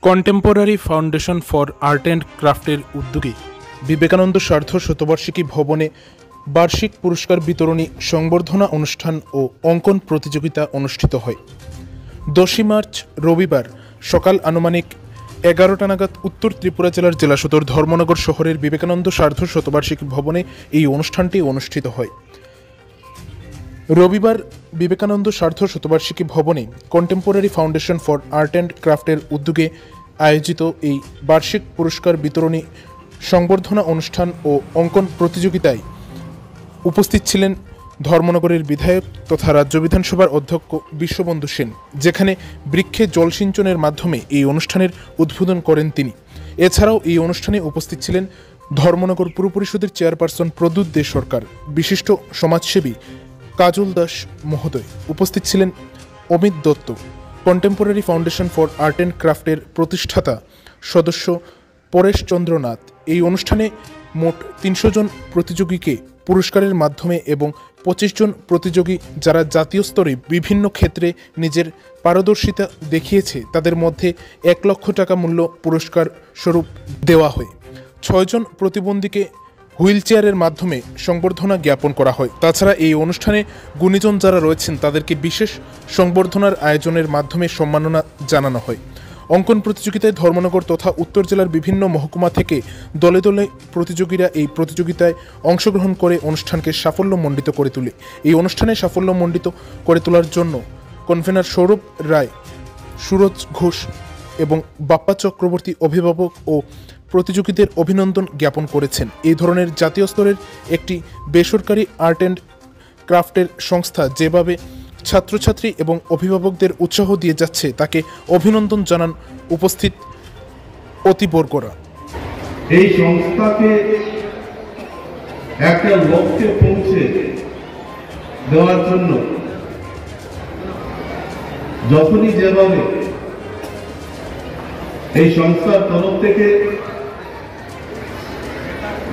Contemporary foundation for art and ক্রাফটের উদ্যোগে বিবেকানন্দ সার্ধ শতবার্ষিকী ভবনে বার্ষিক পুরস্কার বিতরণী সংবর্ধনা অনুষ্ঠান ও অঙ্কন প্রতিযোগিতা অনুষ্ঠিত হয়। 10 মার্চ রবিবার সকাল আনুমানিক 11টা নাগাদ উত্তর ত্রিপুরা জেলার জেলা সদর ধর্মনগর শহরের বিবেকানন্দ সার্ধ শতবার্ষিকী ভবনে এই অনুষ্ঠানটি অনুষ্ঠিত হয়। রবিবার বিবেকানন্দ সার্ধ শতবার্ষিকী ভবনে contemporary foundation for art and ক্রাফটের উদ্যোগে আয়োজিত এই বার্ষিক পুরস্কার বিতরণী সংবর্ধনা অনুষ্ঠান ও অঙ্কন প্রতিযোগিতায় উপস্থিত ছিলেন ধর্মনগরের বিধায়ক তথা রাজ্য বিধানসভার অধ্যক্ষ বিশ্ববন্ধু সেন, যেখানে বৃক্ষে জলসিঞ্চনের মাধ্যমে এই অনুষ্ঠানের উদ্বোধন করেন তিনি। এছাড়াও এই অনুষ্ঠানে উপস্থিত ছিলেন ধর্মনগর পুর পরিষদের চেয়ারপারসন প্রদ্যুৎ দে সরকার, বিশিষ্ট সমাজসেবী কাজল দাস মহোদয়, উপস্থিত ছিলেন Amit Dutta, contemporary foundation for art and ক্রাফটের প্রতিষ্ঠাতা সদস্য পরেশ চন্দ্র নাথ। এই অনুষ্ঠানে মোট 300 জন প্রতিযোগীকে পুরস্কারের মাধ্যমে এবং 25 জন প্রতিযোগী যারা জাতীয় স্তরে বিভিন্ন ক্ষেত্রে নিজের পারদর্শিতা দেখিয়েছে তাদের মধ্যে 1 লক্ষ টাকা মূল্য পুরস্কার স্বরূপ দেওয়া হয়। 6 জন প্রতিবন্ধীকে হুইল চেয়ারের মাধ্যমে সংবর্ধনা জ্ঞাপন করা হয়। তাছাড়া এই অনুষ্ঠানে গুণীজন যারা রয়েছেন তাদেরকে বিশেষ সংবর্ধনার আয়োজনের মাধ্যমে সম্মাননা জানানো হয়। অঙ্কন প্রতিযোগিতায় ধর্মনগর তথা উত্তর জেলার বিভিন্ন মহকুমা থেকে দলে দলে প্রতিযোগীরা এই প্রতিযোগিতায় অংশগ্রহণ করে অনুষ্ঠানকে সাফল্যমণ্ডিত করে তোলে। এই অনুষ্ঠানে সাফল্যমণ্ডিত করে তোলার জন্য কনভেনার সৌরভ রায়, সুরজ ঘোষ এবং বাপ্পা চক্রবর্তী অভিভাবক ও প্রতিযোগীদের অভিনন্দন জ্ঞাপন করেছেন। এই ধরনের জাতীয় স্তরের একটি বেসরকারি আর্ট অ্যান্ড ক্রাফটের সংস্থা যেভাবে ছাত্রছাত্রী এবং অভিভাবকদের উৎসাহ দিয়ে যাচ্ছে তাকে অভিনন্দন জানান উপস্থিত অতিবর্গরা। এই সংস্থাকে একটা লক্ষ্যে পৌঁছে দেওয়ার জন্য যখনই যেভাবে এই সংস্থার তরফ থেকে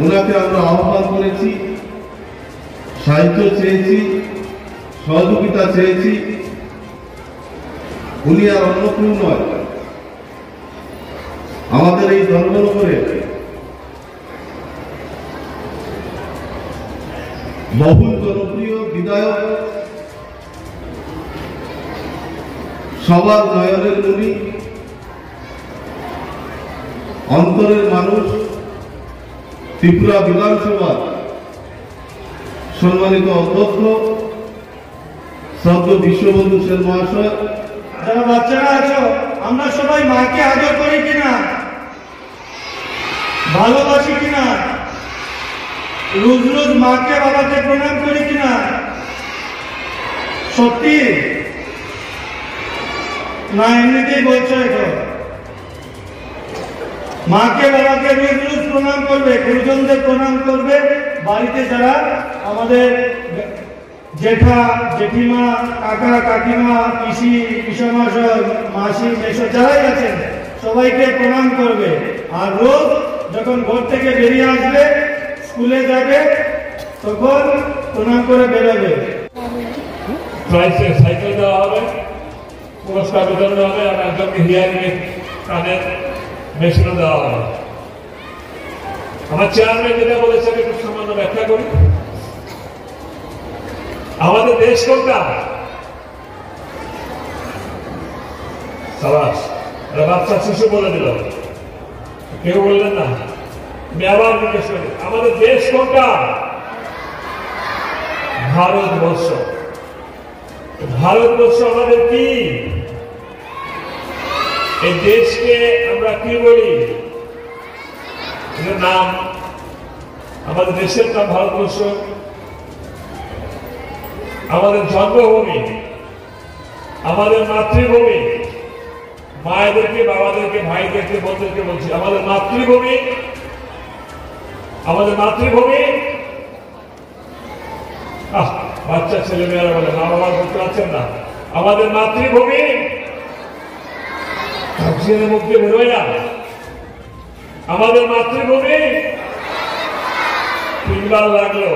ওনাকে আমরা আহ্বান করেছি, সাহায্য চেয়েছি, সহযোগিতা চেয়েছি, উনি আর অন্য কেউ নয়, আমাদের এই ধর্মনগরে বহুল জনপ্রিয় বিধায়ক, সবার নয়নের মণি, অন্তরের মানুষ, ত্রিপুরা বিধানসভার সম্মানিত অধ্যক্ষ শ্রদ্ধেয় বিশ্ববন্ধু সেন মহাশয়। যারা বাচ্চারা আছো, আমরা সবাই মাকে আদর করি কিনা, ভালোবাসি কিনা, রোজ রোজ মাকে বাবাকে প্রণাম করি কিনা? সত্যি না এমনিতেই বলছো? এটা মাকে বাবাকে রোজ রোজ প্রণাম করবে, গুরুজনদের প্রণাম করবে। বাড়িতে যারা আমাদের জেঠা জেঠিমা, কাকা কাকিমা, পিসি পিসামশাই, মাসি মেশো যারাই আছেন সবাইকে প্রণাম করবে। আর রোজ যখন ঘর থেকে বেরিয়ে আসবে, স্কুলে যাবে, তখন প্রণাম করে বেরোবে। সাইকেল দেওয়া হবে, পুরস্কার বিতরণ হবে, আর একজনকে হিয়ারিং কানের মেশিনও দেওয়া হবে। আমার চেয়ারম্যান যেটা বলেছে একটু সামান্য ব্যাখ্যা করি। আমাদের দেশ কোনটা? সাবাস, বাচ্চা শিশু বলে দিল, কেউ বললেন না। আমি আবার জিজ্ঞেস করি, আমাদের দেশ কোনটা? ভারতবর্ষ। ভারতবর্ষ আমাদের কি? এই দেশকে আমরা কি বলি? নাম, আমাদের দেশের নাম ভারতবর্ষ। আমাদের জন্মভূমি, আমাদের মাতৃভূমি। মায়েদেরকে, বাবাদেরকে, ভাইদেরকে, বোনদেরকে বলছি, আমাদের মাতৃভূমি, আমাদের মাতৃভূমি। বাচ্চা ছেলে মেয়েরা বলে, মা বাবা বলতে পারছেন না, আমাদের মাতৃভূমি। মুখ দিয়ে বেরোয় না, আমাদের মাতৃভূমি। 3 বার লাগলো।